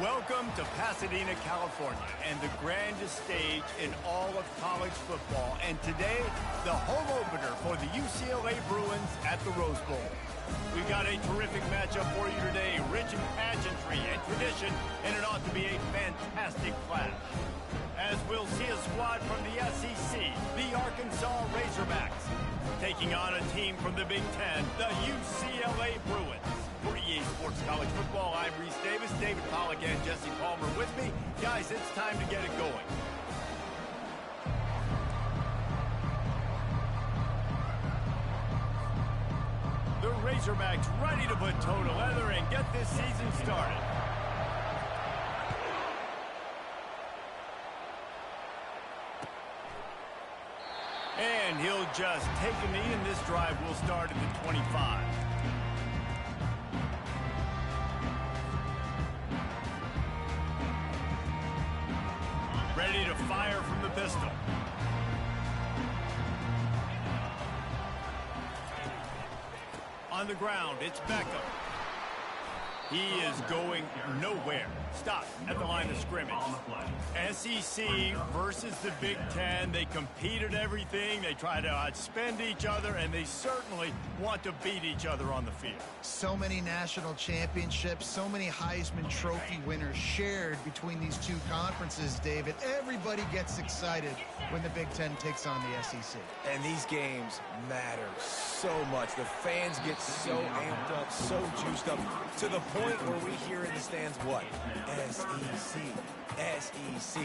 Welcome to Pasadena, California, and the grandest stage in all of college football. And today, the home opener for the UCLA Bruins at the Rose Bowl. We've got a terrific matchup for you today, rich in pageantry and tradition, and it ought to be a fantastic clash. As we'll see a squad from the SEC, the Arkansas Razorbacks, taking on a team from the Big Ten, the UCLA Bruins. For EA Sports College Football, I'm Reese Davis, David Pollack, and Jesse Palmer with me. Guys, it's time to get it going. The Razorbacks ready to put toe to leather and get this season started. And he'll just take a knee, and this drive will start at the 25. Ready to fire from the pistol. On the ground, it's Beckham. He is going nowhere. Stop at the line of scrimmage. SEC versus the Big Ten. They compete at everything. They try to outspend each other, and they certainly want to beat each other on the field. So many national championships, so many Heisman Trophy winners shared between these two conferences, David. Everybody gets excited when the Big Ten takes on the SEC. And these games matter so much. The fans get so amped up, so juiced up, to the point where we hear in the stands what? SEC, SEC.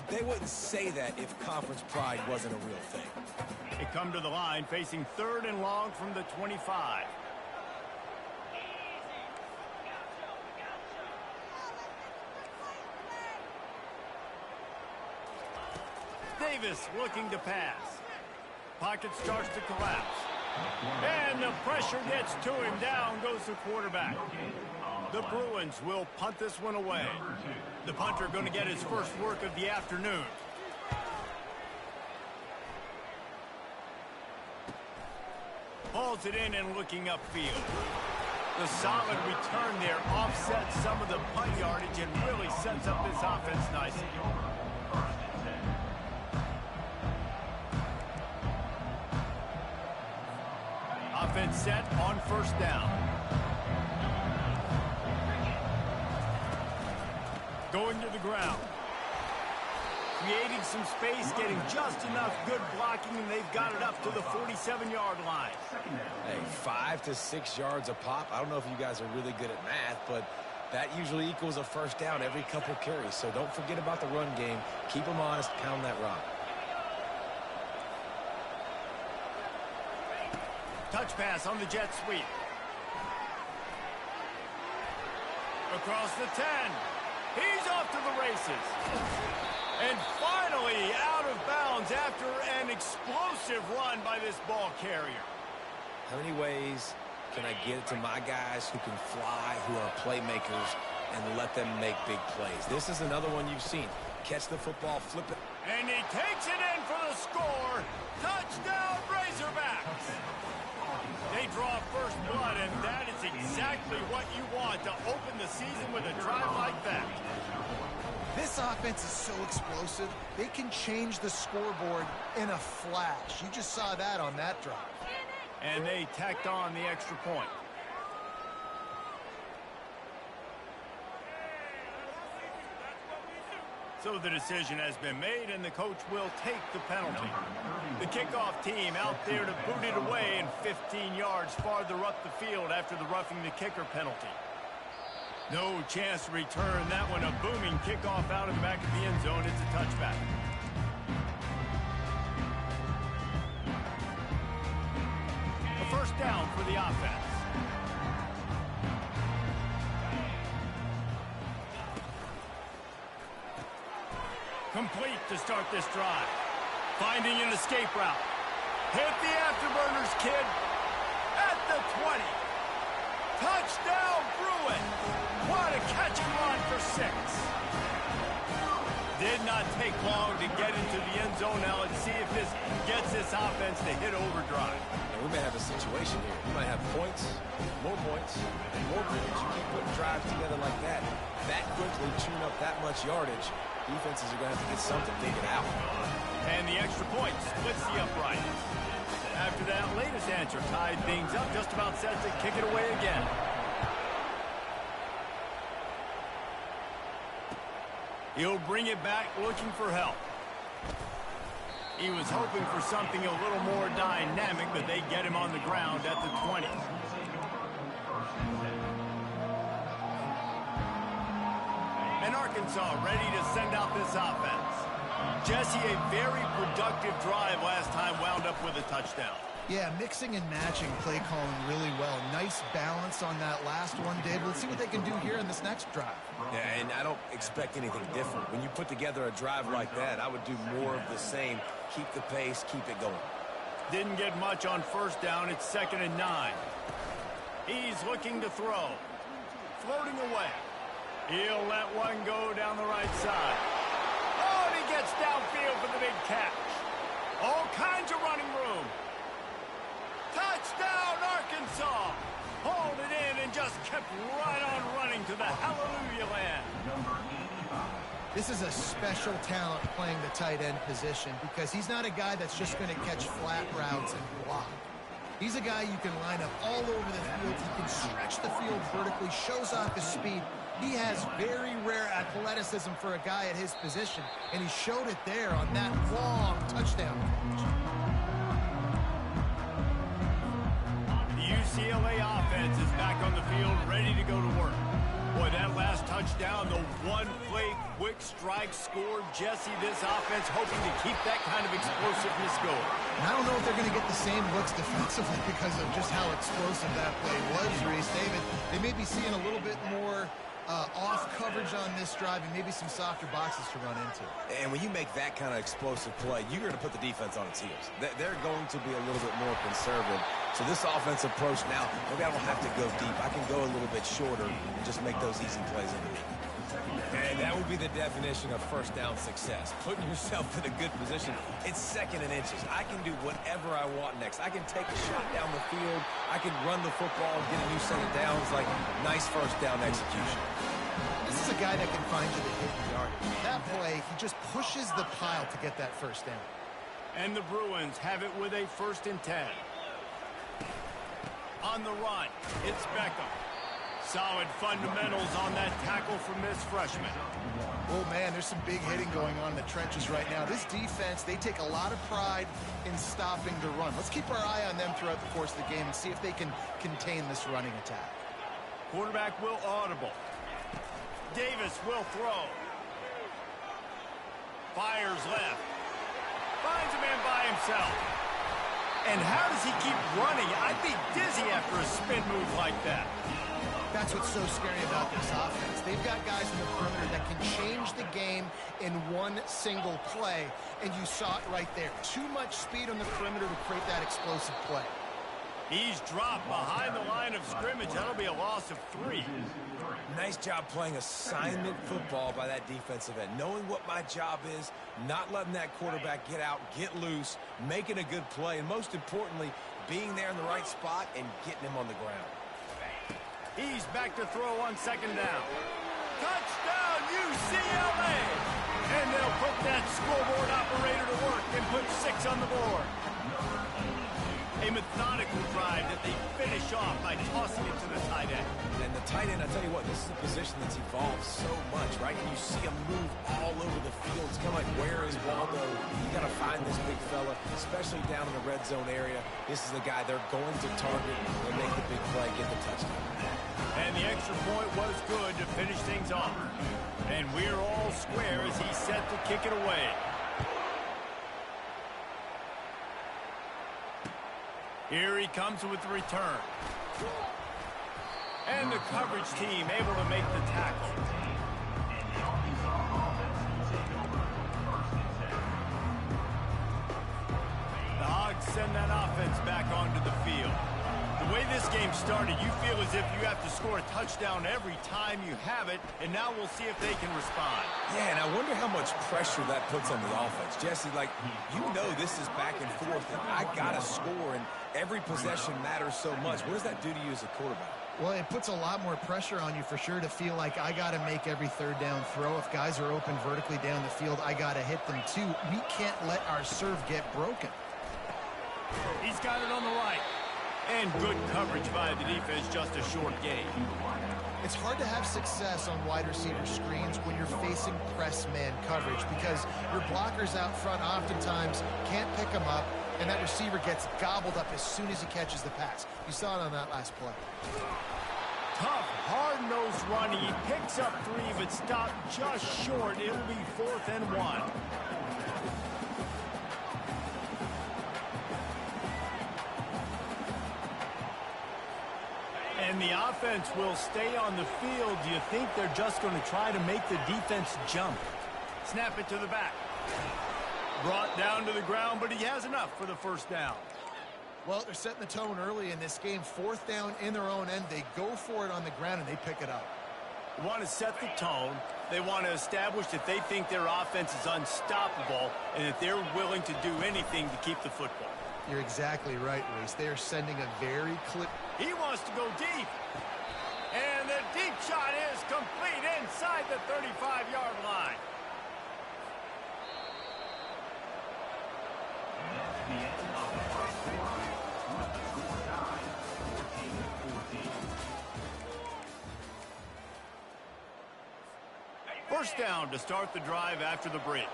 They wouldn't say that if conference pride wasn't a real thing. They come to the line facing 3rd and long from the 25. Davis looking to pass. Pocket starts to collapse. And the pressure gets to him. Down goes the quarterback. The Bruins will punt this one away. The punter going to get his first work of the afternoon. Hauls it in and looking upfield. The solid return there offsets some of the punt yardage and really sets up this offense nicely. Offense set on 1st down. Going to the ground. Creating some space, getting just enough good blocking, and they've got it up to the 47-yard line. Hey, 5 to 6 yards a pop. I don't know if you guys are really good at math, but that usually equals a 1st down every couple carries. So don't forget about the run game. Keep them honest, pound that rock. Touch pass on the jet sweep. Across the 10. He's off to the races. And finally out of bounds after an explosive run by this ball carrier. How many ways can I get it to my guys who can fly, who are playmakers, and let them make big plays? This is another one you've seen. Catch the football, flip it. And he takes it in for the score. Touchdown, Razorbacks. They draw first blood, and that is exactly what you want to open the season with a drive like that. This offense is so explosive, they can change the scoreboard in a flash. You just saw that on that drive. And they tacked on the extra point. So the decision has been made, and the coach will take the penalty. The kickoff team out there to boot it away and 15 yards farther up the field after the roughing the kicker penalty. No chance to return that one. A booming kickoff out of the back of the end zone. It's a touchback. A 1st down for the offense. Complete to start this drive. Finding an escape route. Hit the afterburners, kid. At the 20. Touchdown, Bruins. What a catch and run for 6. Did not take long to get into the end zone. Now let's see if this gets this offense to hit overdrive. And we may have a situation here. We might have points, more points, and more points. You keep putting drives together like that quickly, tune up that much yardage, defenses are going to have to get something figured out. And the extra point splits the upright. After that latest answer tied things up, just about set to kick it away again. He'll bring it back looking for help. He was hoping for something a little more dynamic, but they get him on the ground at the 20. And Arkansas ready to send out this offense. Jesse, a very productive drive last time, wound up with a touchdown. Yeah, mixing and matching play calling really well. Nice balance on that last one, Dave. Let's see what they can do here in this next drive. Yeah, and I don't expect anything different. When you put together a drive like that, I would do more of the same. Keep the pace, keep it going. Didn't get much on first down. It's 2nd and 9. He's looking to throw. Floating away. He'll let one go down the right side. Oh, and he gets downfield for the big catch. All kinds of running room. Touchdown, Arkansas! Hauled it in and just kept right on running to the hallelujah land. This is a special talent playing the tight end position because he's not a guy that's just going to catch flat routes and block. He's a guy you can line up all over the field. He can stretch the field vertically, shows off his speed. He has very rare athleticism for a guy at his position, and he showed it there on that long touchdown catch. UCLA offense is back on the field, ready to go to work. Boy, that last touchdown, the one-play quick strike score. Jesse, this offense hoping to keep that kind of explosiveness going. And I don't know if they're going to get the same looks defensively because of just how explosive that play was, Reese. David, they may be seeing a little bit more off coverage on this drive and maybe some softer boxes to run into. And when you make that kind of explosive play, you're going to put the defense on its heels. They're going to be a little bit more conservative. So this offensive approach now, maybe I don't have to go deep. I can go a little bit shorter and just make those easy plays underneath. And that would be the definition of first down success. Putting yourself in a good position. It's 2nd and inches. I can do whatever I want next. I can take a shot down the field. I can run the football and get a new set of downs. Like, nice first down execution. This is a guy that can find you the hidden yardage. That play, he just pushes the pile to get that first down. And the Bruins have it with a 1st and 10. On the run, it's Beckham. Solid fundamentals on that tackle from this freshman. Oh, man, there's some big hitting going on in the trenches right now. This defense, they take a lot of pride in stopping the run. Let's keep our eye on them throughout the course of the game and see if they can contain this running attack. Quarterback will audible. Davis will throw. Fires left. Finds a man by himself. And how does he keep running? I'd be dizzy after a spin move like that. That's what's so scary about this offense. They've got guys in the perimeter that can change the game in one single play, and you saw it right there. Too much speed on the perimeter to create that explosive play. He's dropped behind the line of scrimmage. That'll be a loss of 3. Nice job playing assignment football by that defensive end. Knowing what my job is, not letting that quarterback get out, get loose, making a good play, and most importantly, being there in the right spot and getting him on the ground. He's back to throw on 2nd down. Touchdown, UCLA! And they'll put that scoreboard operator to work and put 6 on the board. A methodical drive that they finish off by tossing it to the tight end. And the tight end, I tell you what, this is a position that's evolved so much, right? And you see him move all over the field. It's kind of like, where is Waldo? You got to find this big fella, especially down in the red zone area. This is the guy they're going to target and make the big play, get the touchdown. And the extra point was good to finish things off. And we're all square as he's set to kick it away. Here he comes with the return. And the coverage team able to make the tackle. The Hogs send that offense back onto the field. The way this game drive started, you feel as if you have to score a touchdown every time you have it, and now we'll see if they can respond. Yeah, and I wonder how much pressure that puts on the offense. Jesse, like, you know this is back and forth, and I got to score, and every possession matters so much. What does that do to you as a quarterback? Well, it puts a lot more pressure on you for sure to feel like I got to make every third down throw. If guys are open vertically down the field, I got to hit them too. We can't let our serve get broken. He's got it on the right. And good coverage by the defense, just a short gain. It's hard to have success on wide receiver screens when you're facing press man coverage because your blockers out front oftentimes can't pick them up, and that receiver gets gobbled up as soon as he catches the pass. You saw it on that last play. Tough, hard-nosed run. He picks up 3, but stopped just short. It'll be 4th and 1. And the offense will stay on the field. Do you think they're just going to try to make the defense jump? Snap it to the back. Brought down to the ground, but he has enough for the first down. Well, they're setting the tone early in this game. 4th down in their own end. They go for it on the ground, and they pick it up. They want to set the tone. They want to establish that they think their offense is unstoppable and that they're willing to do anything to keep the football. You're exactly right, Reese. They are sending a very clear... He wants to go deep. And the deep shot is complete inside the 35-yard line. First down to start the drive after the break.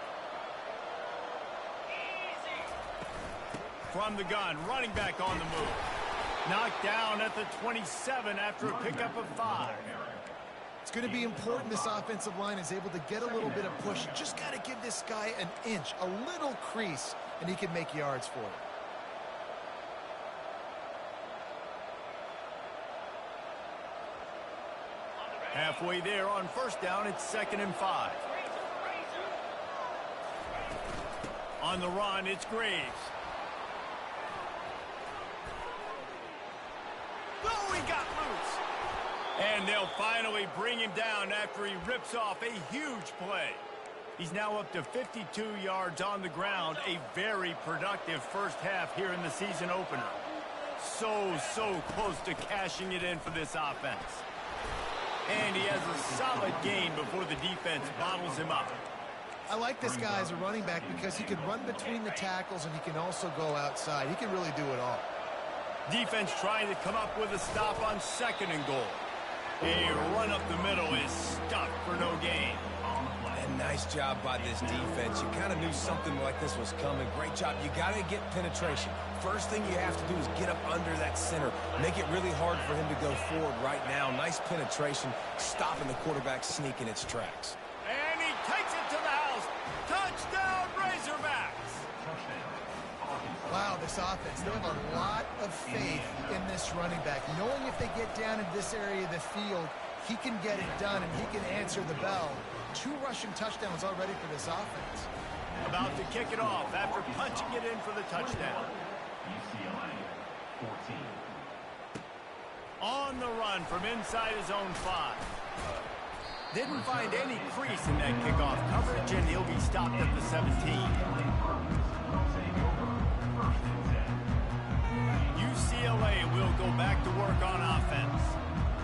From the gun, running back on the move. Knocked down at the 27 after a pickup of 5. It's going to be important this offensive line is able to get a little bit of push. You just got to give this guy an inch, a little crease, and he can make yards for it. Halfway there on first down, it's 2nd and 5. On the run, it's Graves. Oh, he got loose. And they'll finally bring him down after he rips off a huge play. He's now up to 52 yards on the ground, a very productive first half here in the season opener. So close to cashing it in for this offense. And he has a solid gain before the defense bottles him up. I like this guy as a running back because he can run between the tackles and he can also go outside. He can really do it all. Defense trying to come up with a stop on 2nd and goal. A run up the middle is stuck for no gain. And nice job by this defense. You kind of knew something like this was coming. Great job. You got to get penetration. First thing you have to do is get up under that center. Make it really hard for him to go forward right now. Nice penetration, stopping the quarterback sneak in its tracks. And he takes it to the house. Touchdown, Razorbacks. Wow, this offense, they have a lot of faith in this running back. Knowing if they get down into this area of the field, he can get it done and he can answer the bell. 2 rushing touchdowns already for this offense. About to kick it off after punching it in for the touchdown. UCLA 14. On the run from inside his own 5. Didn't find any crease in that kickoff coverage, and he'll be stopped at the 17. UCLA will go back to work on offense.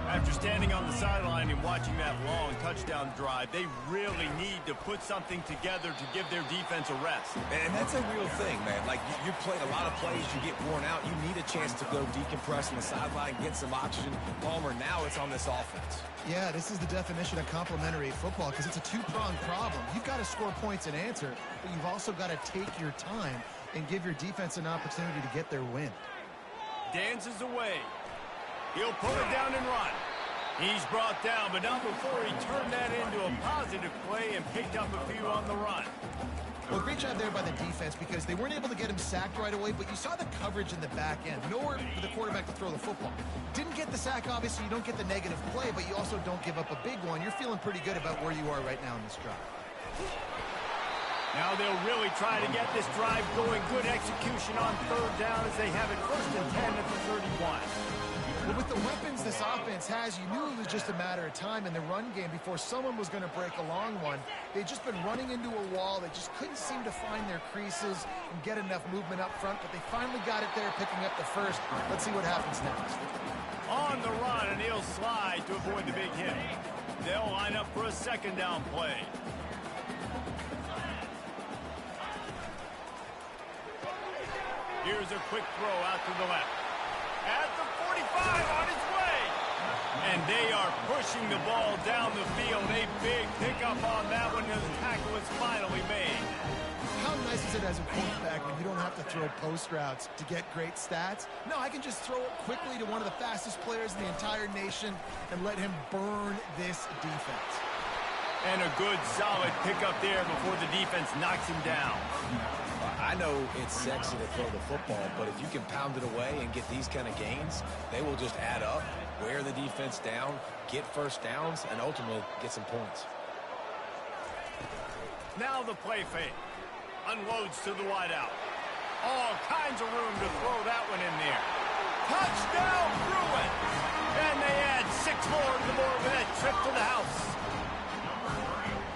After standing on the sideline and watching that long touchdown drive, they really need to put something together to give their defense a rest. And that's a real thing, man. Like, you played a lot of plays, you get worn out, you need a chance to go decompress on the sideline, get some oxygen. Palmer, now it's on this offense. Yeah, this is the definition of complementary football because it's a 2-pronged problem. You've got to score points and answer, but you've also got to take your time and give your defense an opportunity to get their win. Dances away. He'll pull it down and run. He's brought down, but not before he turned that into a positive play and picked up a few on the run. Well, great job there by the defense because they weren't able to get him sacked right away, but you saw the coverage in the back end. Nowhere for the quarterback to throw the football. Didn't get the sack, obviously. You don't get the negative play, but you also don't give up a big one. You're feeling pretty good about where you are right now in this drive. Now they'll really try to get this drive going. Good execution on 3rd down as they have it 1st and 10 at the 31. But with the weapons this offense has, you knew it was just a matter of time in the run game before someone was going to break a long one. They'd just been running into a wall. They just couldn't seem to find their creases and get enough movement up front, but they finally got it there, picking up the first. Let's see what happens next. On the run, and he'll slide to avoid the big hit. They'll line up for a second down play. Here's a quick throw out to the left. At the 45, on its way. And they are pushing the ball down the field. A big pickup on that one as the tackle is finally made. How nice is it as a quarterback when you don't have to throw post routes to get great stats? No, I can just throw it quickly to one of the fastest players in the entire nation and let him burn this defense. And a good, solid pickup there before the defense knocks him down. I know it's sexy to throw the football, but if you can pound it away and get these kind of gains, they will just add up, wear the defense down, get first downs, and ultimately get some points. Now the play fake. Unloads to the wideout. All kinds of room to throw that one in there. Touchdown, Bruins! And they add 6 more to the board with that trip to the house.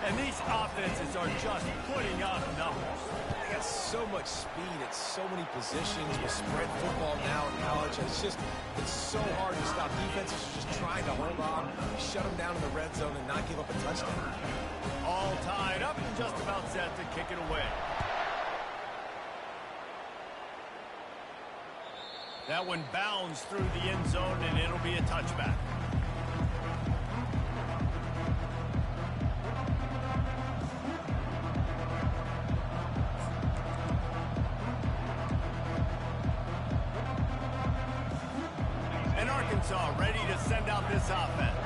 And these offenses are just putting up numbers. They got so much speed at so many positions with spread football now in college. It's so hard to stop. Defenses are just trying to hold on, shut them down in the red zone, and not give up a touchdown. All tied up and just about set to kick it away. That one bounds through the end zone, and it'll be a touchback. And Arkansas ready to send out this offense.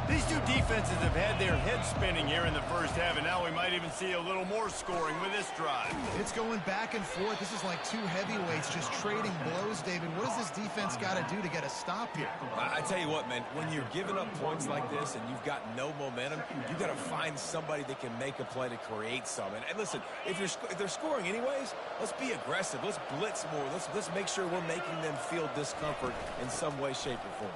These two defenses have had their heads spinning here in the first half, and now we might even see a little more scoring with this drive. It's going back and forth. This is like two heavyweights just trading blows, David. What does this defense got to do to get a stop here? I tell you what, man, when you're giving up points like this and you've got no momentum, you've got to find somebody that can make a play to create some. And listen, if they're scoring anyways, let's be aggressive. Let's blitz more. Let's make sure we're making them feel discomfort in some way, shape, or form.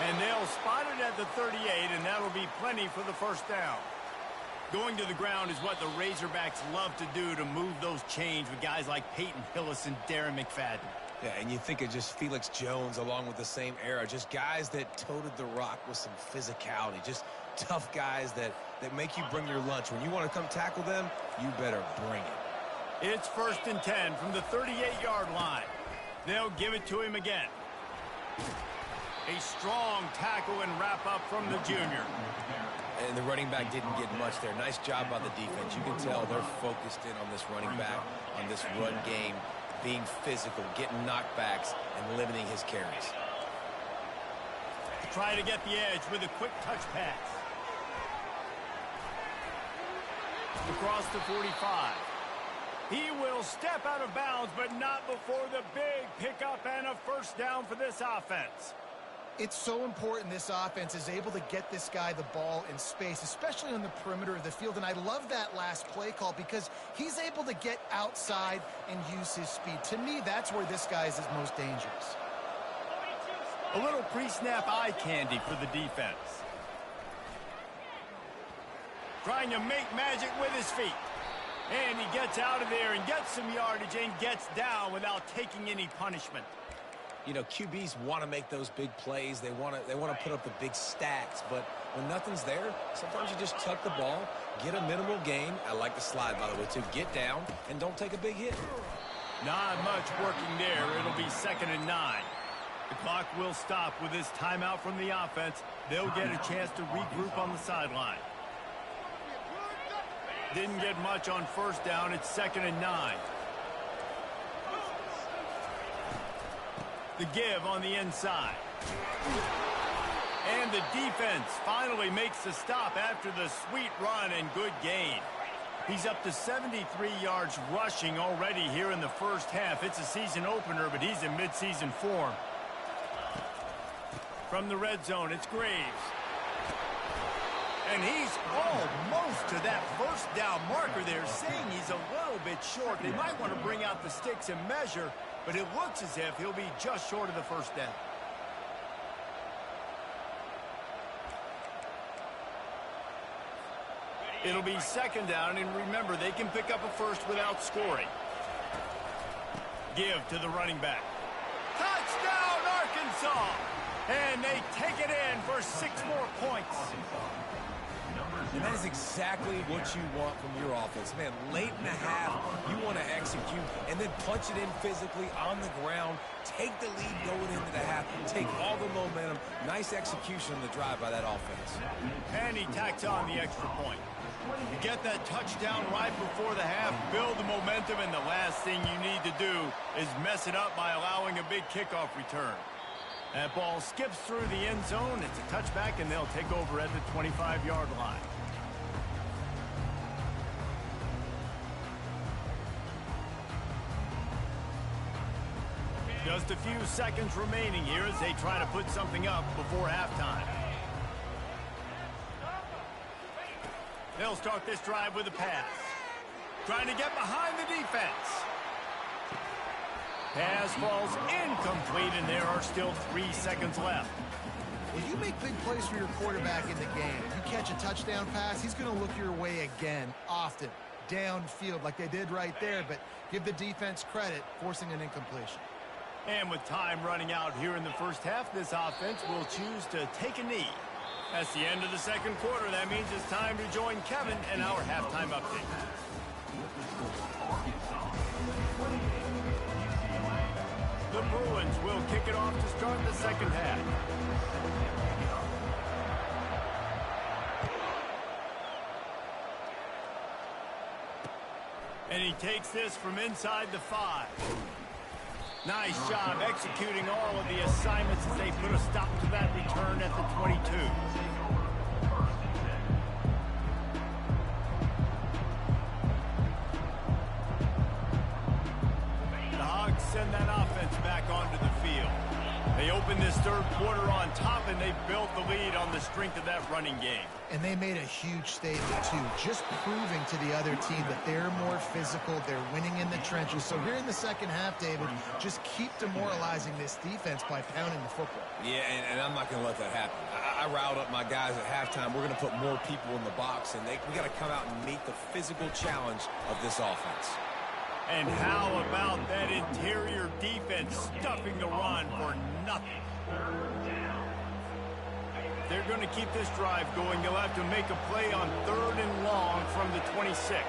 And they'll spot it at the 38, and that'll be plenty for the first down. Going to the ground is what the Razorbacks love to do to move those chains with guys like Peyton Hillis and Darren McFadden. Yeah, and you think of just Felix Jones along with the same era, just guys that toted the rock with some physicality, just tough guys that make you bring your lunch. When you want to come tackle them, you better bring it. It's 1st and 10 from the 38-yard line. They'll give it to him again. A strong tackle and wrap up from the junior. And the running back didn't get much there. Nice job by the defense. You can tell they're focused in on this running back, on this run game, being physical, getting knockbacks, and limiting his carries. Try to get the edge with a quick touch pass. Across the 45. He will step out of bounds, but not before the big pickup and a first down for this offense. It's so important this offense is able to get this guy the ball in space, especially on the perimeter of the field. And I love that last play call because he's able to get outside and use his speed. To me, that's where this guy is his most dangerous. A little pre-snap eye candy for the defense. Trying to make magic with his feet. And he gets out of there and gets some yardage and gets down without taking any punishment. You know, QBs want to make those big plays. They want to put up the big stats. But when nothing's there, sometimes you just tuck the ball, get a minimal gain. I like the slide, by the way, too. Get down and don't take a big hit. Not much working there. It'll be 2nd and 9. The clock will stop with this timeout from the offense. They'll get a chance to regroup on the sideline. Didn't get much on first down. It's 2nd and 9. The give on the inside. And the defense finally makes the stop after the sweet run and good gain. He's up to 73 yards rushing already here in the first half. It's a season opener, but he's in midseason form. From the red zone, it's Graves. And he's almost to that first down marker there, saying he's a little bit short. They might want to bring out the sticks and measure. but it looks as if he'll be just short of the first down. It'll be second down, and remember, they can pick up a first without scoring. Give to the running back. Touchdown, Arkansas! And they take it in for 6 more points. And that is exactly what you want from your offense. Man, late in the half, you want to execute and then punch it in physically on the ground, take the lead going into the half, take all the momentum. Nice execution on the drive by that offense. And he tacks on the extra point. You get that touchdown right before the half, build the momentum, and the last thing you need to do is mess it up by allowing a big kickoff return. That ball skips through the end zone. It's a touchback, and they'll take over at the 25-yard line. Just a few seconds remaining here as they try to put something up before halftime. They'll start this drive with a pass. Trying to get behind the defense. Pass falls incomplete, and there are still 3 seconds left. When you make big plays for your quarterback in the game, you catch a touchdown pass, he's going to look your way again, often, downfield like they did right there, but give the defense credit, forcing an incompletion. And with time running out here in the first half, this offense will choose to take a knee. That's the end of the second quarter. That means it's time to join Kevin and our halftime update. The Bruins will kick it off to start the second half. And he takes this from inside the 5. Nice job executing all of the assignments as they put a stop to that return at the 22. The Hogs send that offense back onto the field. They open this third quarter on top, and they built the lead on the strength of that running game. And they made a huge statement, too, just proving to the other team that they're more physical, they're winning in the trenches. So here in the second half, David, just keep demoralizing this defense by pounding the football. Yeah, and I'm not going to let that happen. I riled up my guys at halftime. We're going to put more people in the box, and we got to come out and meet the physical challenge of this offense. And how about that interior defense stuffing the run for nothing? They're going to keep this drive going. They'll have to make a play on 3rd and long from the 26.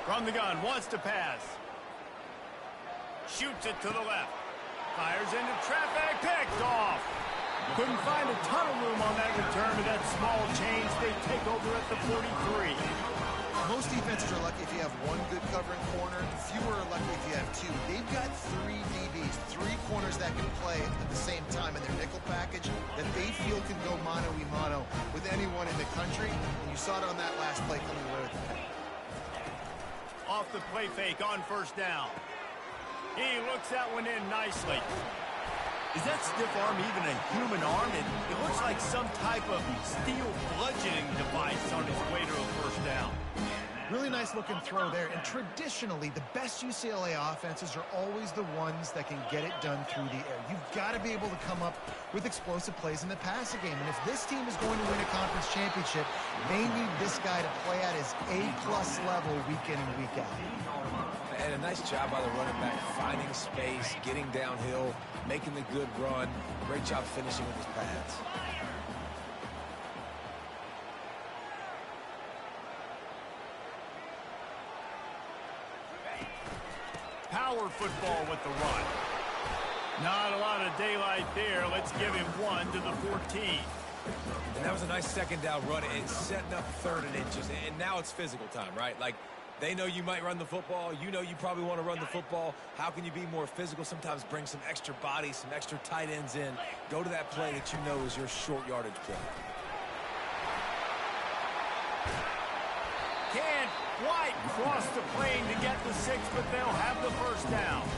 From the gun, wants to pass. Shoots it to the left. Fires into traffic, picked off. Couldn't find a ton of room on that return to that small change. They take over at the 43. Most defenses are lucky if you have one good covering corner. Fewer are lucky if you have 2. They've got 3 DBs, 3 corners that can play at the same time in their nickel package that they feel can go mano-a-mano with anyone in the country. And you saw it on that last play coming away with the pick. Off the play fake on first down. He looks that one in nicely. Is that stiff arm even a human arm? It looks like some type of steel bludgeoning device on his way to a first down. Really nice looking throw there. And traditionally, the best UCLA offenses are always the ones that can get it done through the air. You've got to be able to come up with explosive plays in the passing game. And if this team is going to win a conference championship, they need this guy to play at his A-plus level week in and week out. And a nice job by the running back, finding space, getting downhill, making the good run. Great job finishing with his pads. Power football with the run. Not a lot of daylight there. Let's give him 1 to the 14. And that was a nice second down run. It's setting up 3rd and inches. And now it's physical time, right? Like, they know you might run the football. You know you probably want to run the football. How can you be more physical? Sometimes bring some extra body, some extra tight ends in. Go to that play that you know is your short yardage play. Can't quite cross the plane to get the 6, but they'll have the first down.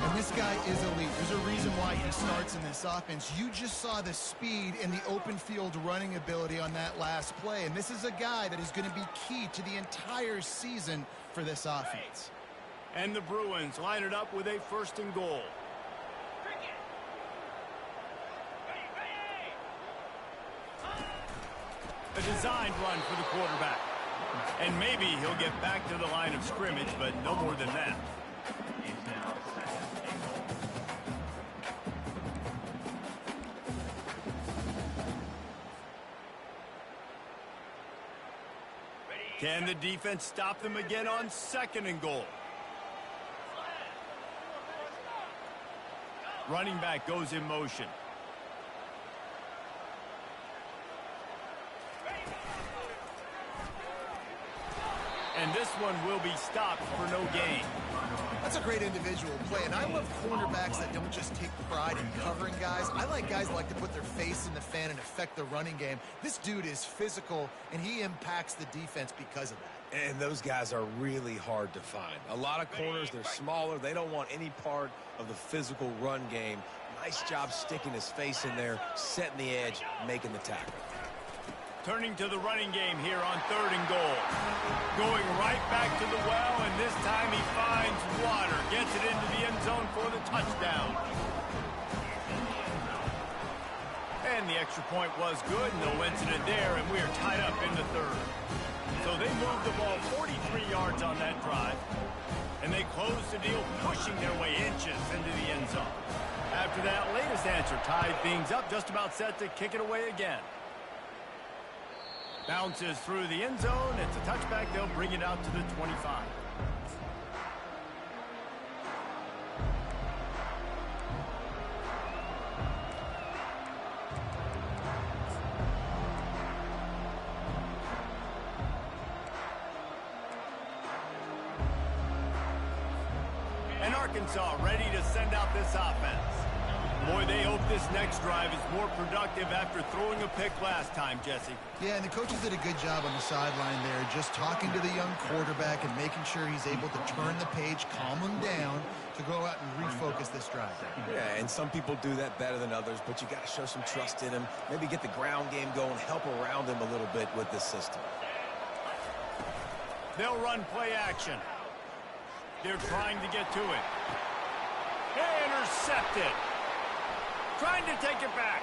And this guy is elite. There's a reason why he starts in this offense. You just saw the speed and the open field running ability on that last play. And this is a guy that is going to be key to the entire season for this offense. And the Bruins line it up with a 1st and goal. A designed run for the quarterback. And maybe he'll get back to the line of scrimmage, but no more than that. Can the defense stop them again on 2nd and goal? Running back goes in motion. And this one will be stopped for no gain. That's a great individual play, and I love cornerbacks that don't just take pride in covering guys. I like guys that like to put their face in the fan and affect the running game. This dude is physical, and he impacts the defense because of that. And those guys are really hard to find. A lot of corners, they're smaller. They don't want any part of the physical run game. Nice job sticking his face in there, setting the edge, making the tackle. Turning to the running game here on 3rd and goal. Going right back to the well, and this time he finds water. Gets it into the end zone for the touchdown. And the extra point was good. No incident there, and we are tied up in the 3rd. So they moved the ball 43 yards on that drive. And they closed the deal, pushing their way inches into the end zone. After that latest answer tied things up, just about set to kick it away again. Bounces through the end zone. It's a touchback. They'll bring it out to the 25. And Arkansas ready to send out this offense. Boy, they hope this next drive is more productive after throwing a pick last time, Jesse. Yeah, and the coaches did a good job on the sideline there, just talking to the young quarterback and making sure he's able to turn the page, calm him down, to go out and refocus this drive. Yeah, and some people do that better than others, but you got to show some trust in him. Maybe get the ground game going, help around him a little bit with this system. They'll run play action. They're trying to get to it. Intercepted. Trying to take it back.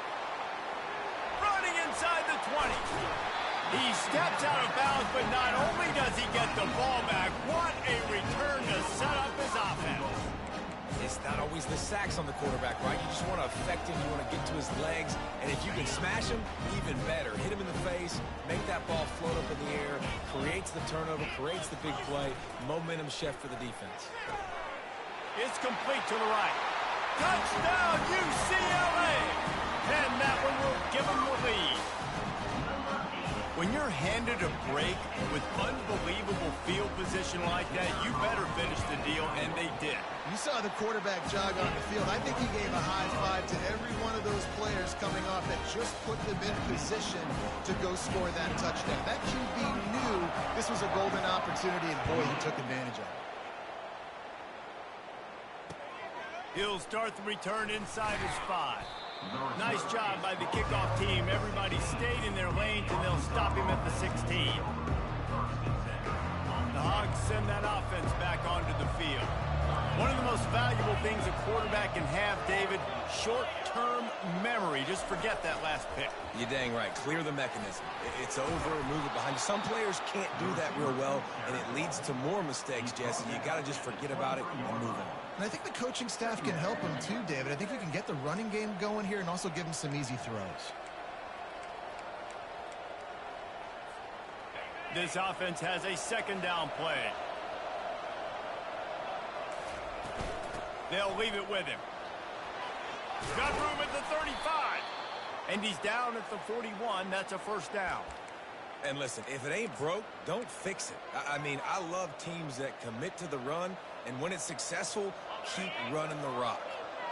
Running inside the 20. He steps out of bounds, but not only does he get the ball back, what a return to set up his offense. It's not always the sacks on the quarterback, right? You just want to affect him. You want to get to his legs. And if you can smash him, even better. Hit him in the face, make that ball float up in the air, creates the turnover, creates the big play. Momentum shift for the defense. It's complete to the right. Touchdown, UCLA! And that one will give them the lead. When you're handed a break with unbelievable field position like that, you better finish the deal, and they did. You saw the quarterback jog on the field. I think he gave a high five to every one of those players coming off that just put them in position to go score that touchdown. That QB knew this was a golden opportunity, and boy, he took advantage of it. He'll start the return inside his 5. Nice job by the kickoff team. Everybody stayed in their lanes, and they'll stop him at the 16. The Hogs send that offense back onto the field. One of the most valuable things a quarterback can have, David, short-term memory. Just forget that last pick. You're dang right. Clear the mechanism. It's over, move it behind you. Some players can't do that real well, and it leads to more mistakes, Jesse. You got to just forget about it and move on. And I think the coaching staff can help him too, David. I think you can get the running game going here and also give him some easy throws. This offense has a 2nd down play. They'll leave it with him. Got room at the 35. And he's down at the 41. That's a 1st down. And listen, if it ain't broke, don't fix it. I mean, I love teams that commit to the run, and when it's successful, keep running the rock.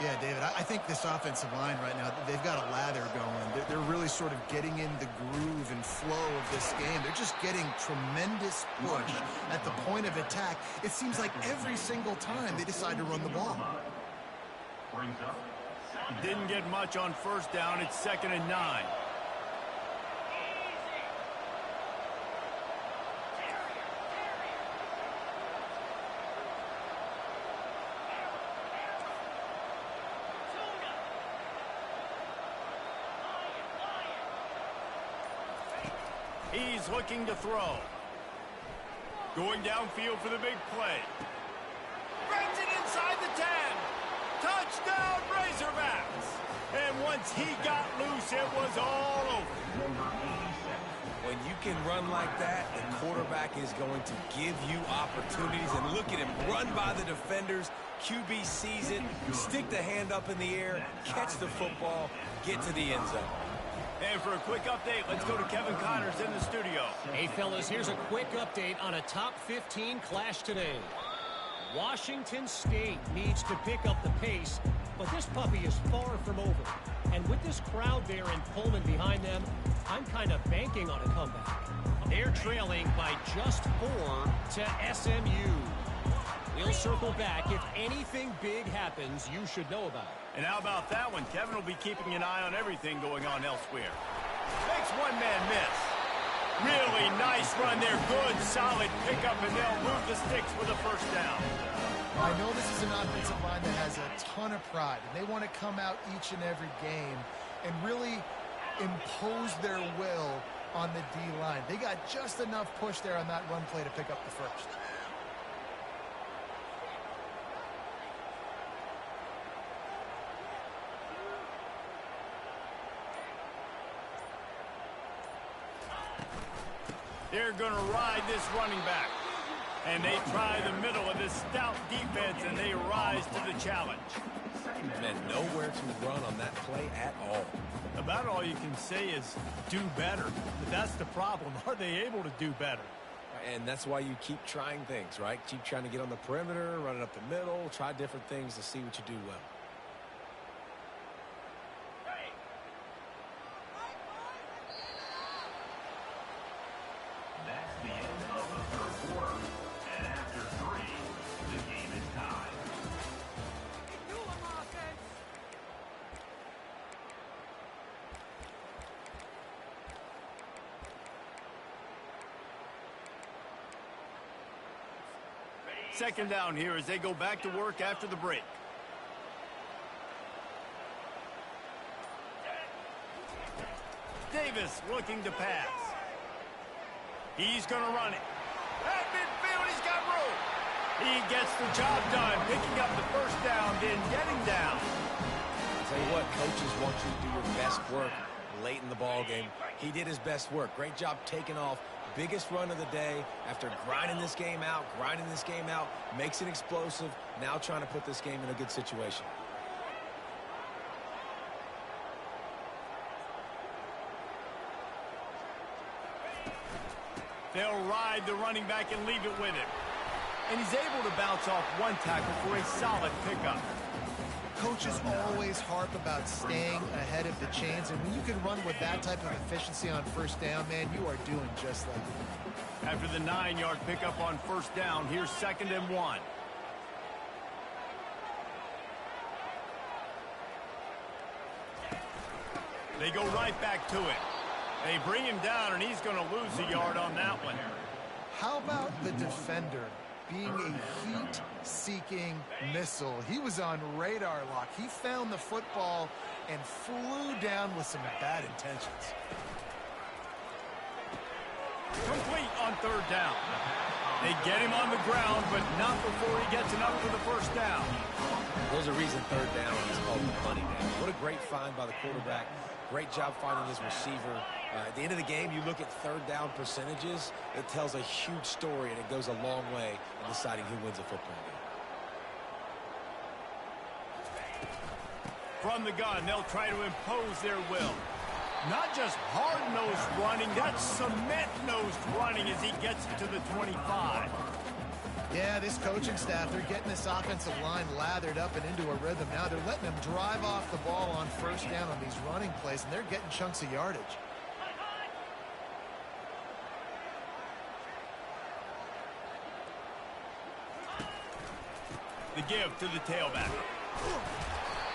Yeah, David, I think this offensive line right now, they've got a lather going. They're really sort of getting in the groove and flow of this game. They're just getting tremendous push at the point of attack. It seems like every single time they decide to run the ball. Brings up second down. Didn't get much on first down. It's 2nd and 9. He's looking to throw. Going downfield for the big play. Grabs it inside the 10. Touchdown, Razorbacks. And once he got loose, it was all over. When you can run like that, the quarterback is going to give you opportunities. And look at him run by the defenders. QB sees it, stick the hand up in the air, catch the football, get to the end zone. And for a quick update, let's go to Kevin Connors in the studio. Hey, fellas, here's a quick update on a top 15 clash today. Washington State needs to pick up the pace, but this puppy is far from over. And with this crowd there in Pullman behind them, I'm kind of banking on a comeback. They're trailing by just 4 to SMU. We'll circle back. If anything big happens, you should know about it. And how about that one? Kevin will be keeping an eye on everything going on elsewhere. Makes one man miss. Really nice run there. Good, solid pickup, and they'll move the sticks with a first down. I know this is an offensive line that has a ton of pride, and they want to come out each and every game and really impose their will on the D-line. They got just enough push there on that run play to pick up the first. They're going to ride this running back. And they try the middle of this stout defense, and they rise to the challenge. Man, nowhere to run on that play at all. About all you can say is do better. But that's the problem. Are they able to do better? And that's why you keep trying things, right? Keep trying to get on the perimeter, run it up the middle, try different things to see what you do well. That's the end of the third quarter. And after 3, the game is tied. Second down here as they go back to work after the break. Davis looking to pass. He's going to run it. At midfield, he's got room. He gets the job done, picking up the first down, then getting down. I'll tell you what, coaches want you to do your best work late in the ball game. He did his best work. Great job taking off. Biggest run of the day after grinding this game out, makes it explosive, now trying to put this game in a good situation. They'll ride the running back and leave it with him. And he's able to bounce off one tackle for a solid pickup. Coaches always harp about staying ahead of the chains, and when you can run with that type of efficiency on first down, man, you are doing just like that. After the 9-yard pickup on first down, here's 2nd and 1. They go right back to it. They bring him down, and he's going to lose a yard on that one. How about the defender being a heat-seeking missile? He was on radar lock. He found the football and flew down with some bad intentions. Complete on 3rd down. They get him on the ground, but not before he gets enough for the first down. There's a reason 3rd down is called the money down. What a great find by the quarterback. Great job finding his receiver. At the end of the game, you look at 3rd down percentages. It tells a huge story, and it goes a long way in deciding who wins a football game. From the gun, they'll try to impose their will. Not just hard-nosed running, that's cement-nosed running as he gets it to the 25. Yeah, this coaching staff, they're getting this offensive line lathered up and into a rhythm. Now they're letting them drive off the ball on first down on these running plays, and they're getting chunks of yardage. The give to the tailback.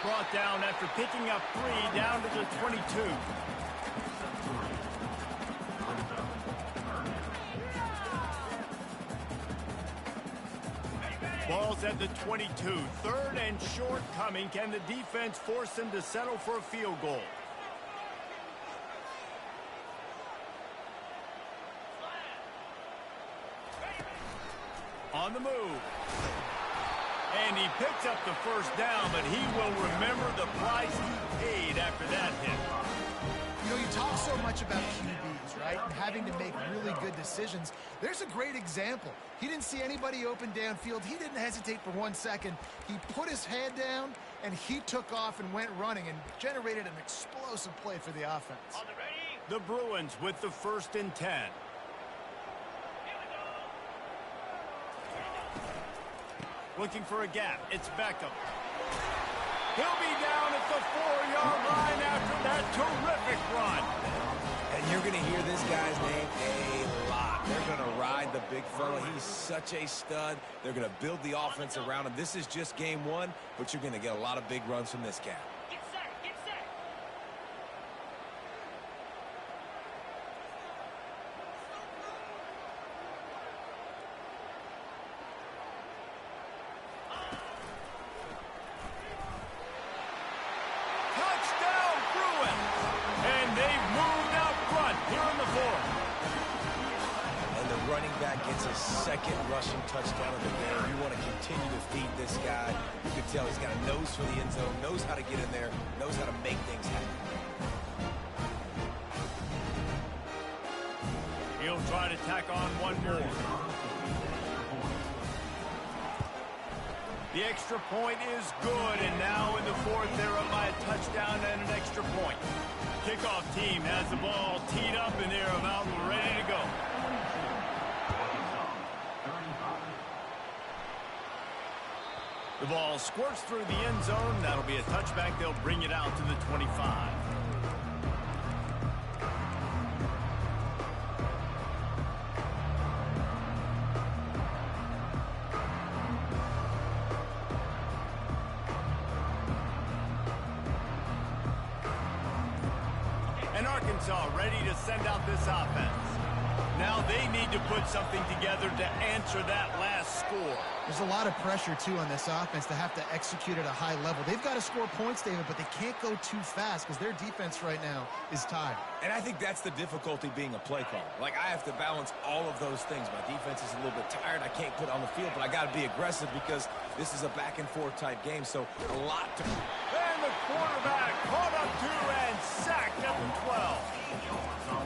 brought down after picking up 3 down to the 22. Ball's at the 22. 3rd and short coming. Can the defense force them to settle for a field goal? On the move. And he picks up the first down, but he will remember the price he paid after that hit. You know, you talk so much about QBs, right? And having to make really good decisions. There's a great example. He didn't see anybody open downfield. He didn't hesitate for 1 second. He put his head down, and he took off and went running and generated an explosive play for the offense. The Bruins with the 1st and 10. Looking for a gap. It's Beckham. He'll be down at the 4-yard line after that terrific run. And you're going to hear this guy's name a lot. They're going to ride the big fella. He's such a stud. They're going to build the offense around him. This is just game 1, but you're going to get a lot of big runs from this cat. Get set, get set. Touchdown, Bruins! And they've moved out front here in the 4th. And the running back gets his 2nd rushing touchdown of the game. You want to continue to feed this guy. You can tell he's got a nose for the end zone, knows how to get in there, knows how to make things happen. He'll try to tack on one more. The extra point is good, and now in the 4th, they're up by a touchdown and an extra point. Kickoff team has the ball teed up, and they're about ready to go. The ball squirts through the end zone. That'll be a touchback. They'll bring it out to the 25. And Arkansas ready to send out this offense. Now they need to put something together to answer that last score. There's a lot of pressure, too, on this offense to have to execute at a high level. They've got to score points, David, but they can't go too fast because their defense right now is tired. And I think that's the difficulty being a play caller. Like, I have to balance all of those things. My defense is a little bit tired. I can't put it on the field, but I got to be aggressive because this is a back-and-forth type game, so a lot to... And the quarterback caught up to and sacked at the 12.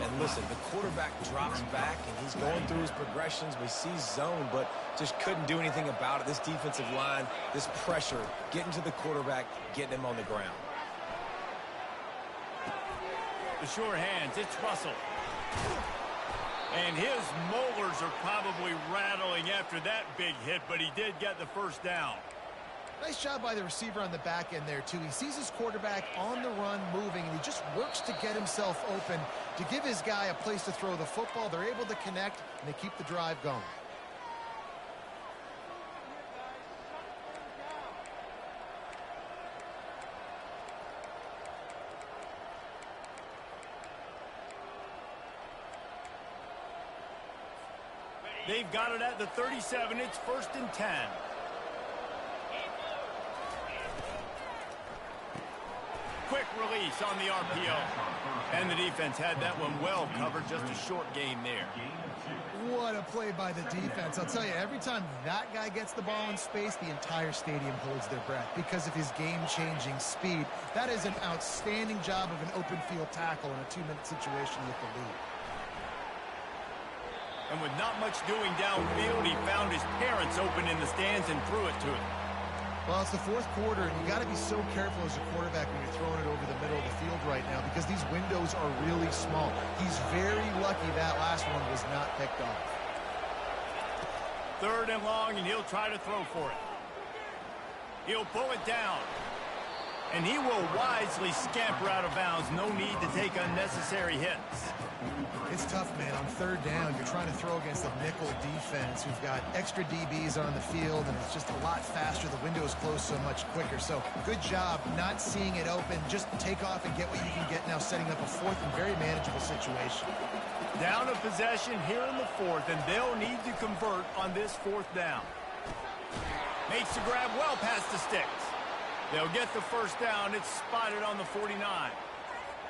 And listen, the quarterback drops back, and he's going through his progressions. We see zone, but just couldn't do anything about it. This defensive line, this pressure, getting to the quarterback, getting him on the ground. The sure hands, it's Russell. And his molars are probably rattling after that big hit, but he did get the first down. Nice job by the receiver on the back end there, too. He sees his quarterback on the run moving, and he just works to get himself open to give his guy a place to throw the football. They're able to connect, and they keep the drive going. They've got it at the 37. It's 1st and 10. Quick release on the RPO. And the defense had that one well covered. Just a short gain there. What a play by the defense. I'll tell you, every time that guy gets the ball in space, the entire stadium holds their breath because of his game-changing speed. That is an outstanding job of an open field tackle in a 2-minute situation with the lead. And with not much doing downfield, he found his parents open in the stands and threw it to him. Well, it's the 4th quarter, and you got to be so careful as a quarterback when you're throwing it over the middle of the field right now because these windows are really small. He's very lucky that last one was not picked off. 3rd and long, and he'll try to throw for it. He'll pull it down. And he will wisely scamper out of bounds. No need to take unnecessary hits. It's tough, man. On third down, you're trying to throw against a nickel defense who've got extra DBs on the field, and it's just a lot faster. The window is closed so much quicker. So good job not seeing it open. Just take off and get what you can get now, setting up a fourth and very manageable situation. Down a possession here in the fourth, and they'll need to convert on this fourth down. Makes the grab well past the sticks. They'll get the first down. It's spotted on the 49.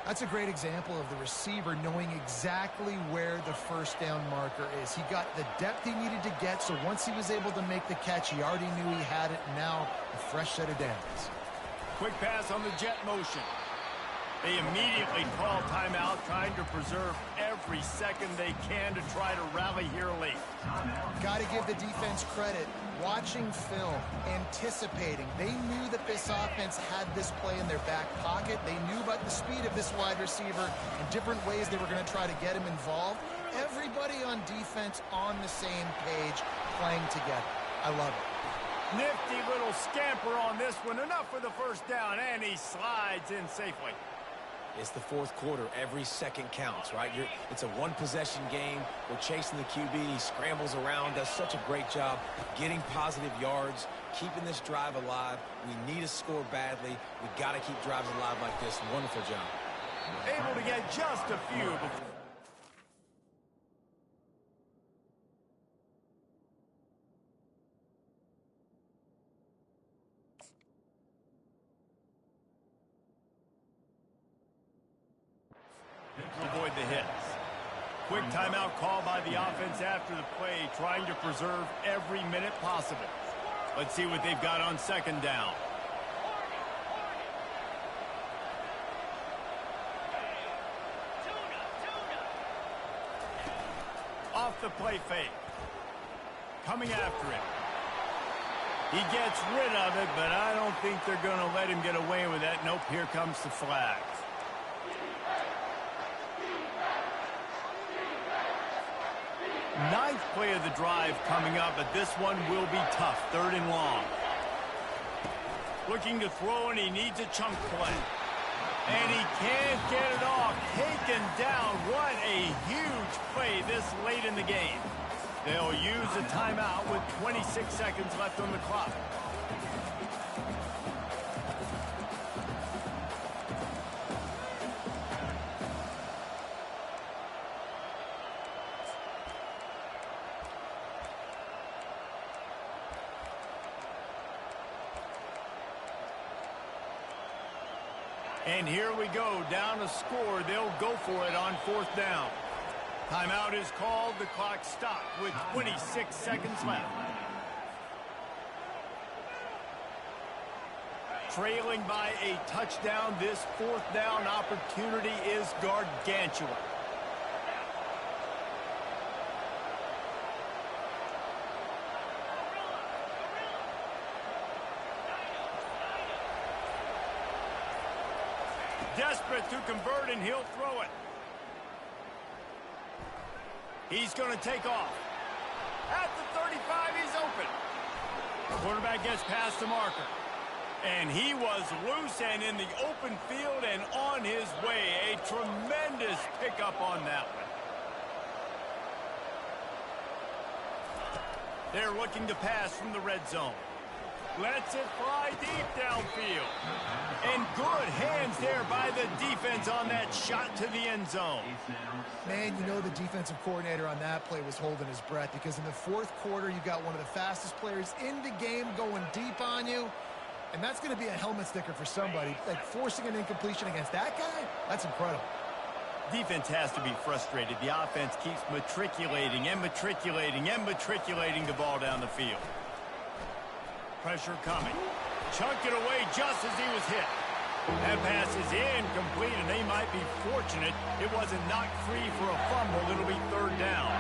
That's a great example of the receiver knowing exactly where the first down marker is. He got the depth he needed to get, so once he was able to make the catch, he already knew he had it, and now a fresh set of downs. Quick pass on the jet motion. They immediately call timeout, trying to preserve every second they can to try to rally here late. Got to give the defense credit. Watching film, anticipating. They knew that this offense had this play in their back pocket. They knew about the speed of this wide receiver and different ways they were going to try to get him involved. Everybody on defense on the same page, playing together. I love it. Nifty little scamper on this one. Enough for the first down, and he slides in safely. It's the fourth quarter. Every second counts, right? It's a one-possession game. We're chasing the QB. He scrambles around, does such a great job getting positive yards, keeping this drive alive. We need to score badly. We got to keep drives alive like this. Wonderful job. Able to get just a few before. Avoid the hits. Quick timeout call by the offense after the play, trying to preserve every minute possible. Let's see what they've got on second down. Off the play fake. Coming after it. He gets rid of it, but I don't think they're going to let him get away with that. Nope, here comes the flag. Ninth play of the drive coming up, but this one will be tough. Third and long. Looking to throw, and he needs a chunk play. And he can't get it off. Taken down. What a huge play this late in the game. They'll use a timeout with 26 seconds left on the clock. And here we go, down a score. They'll go for it on fourth down. Timeout is called. The clock stopped with 26 seconds left. Trailing by a touchdown, this fourth down opportunity is gargantuan. Desperate to convert, and he'll throw it. He's going to take off. At the 35, he's open. Quarterback gets past the marker. And he was loose and in the open field and on his way. A tremendous pickup on that one. They're looking to pass from the red zone. Lets it fly deep downfield. And good hands there by the defense on that shot to the end zone. Man, you know the defensive coordinator on that play was holding his breath, because in the fourth quarter, you got one of the fastest players in the game going deep on you. And that's going to be a helmet sticker for somebody. Like, forcing an incompletion against that guy, that's incredible. Defense has to be frustrated. The offense keeps matriculating and matriculating and matriculating the ball down the field. Pressure coming. Chunked it away just as he was hit. That pass is incomplete, and they might be fortunate it wasn't knocked free for a fumble. It'll be third down.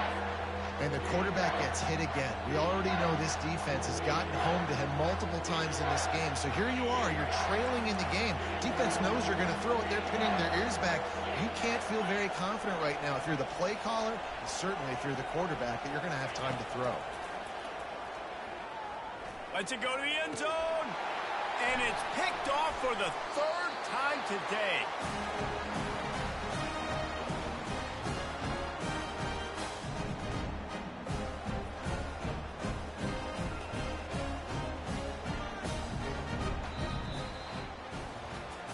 And the quarterback gets hit again. We already know this defense has gotten home to him multiple times in this game. So here you are. You're trailing in the game. Defense knows you're going to throw it. They're pinning their ears back. You can't feel very confident right now if you're the play caller, and certainly if you're the quarterback, that you're going to have time to throw. Lets it go to the end zone. And it's picked off for the third time today.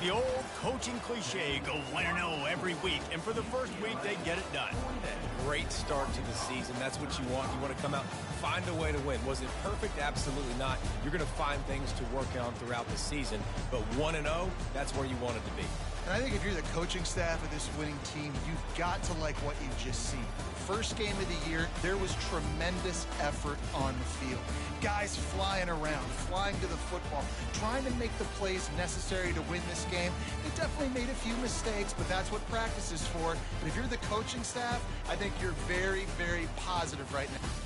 The old coaching cliche, go 1-0 every week. And for the first week, they get it done. Great start to the season. That's what you want. You want to come out, find a way to win. Was it perfect? Absolutely not. You're going to find things to work on throughout the season. But 1-0, that's where you want it to be. And I think if you're the coaching staff of this winning team, you've got to like what you've just seen. First game of the year, there was tremendous effort on the field. Guys flying around, flying to the football, trying to make the plays necessary to win this game. They definitely made a few mistakes, but that's what practice is for. But if you're the coaching staff, I think you're very, very positive right now.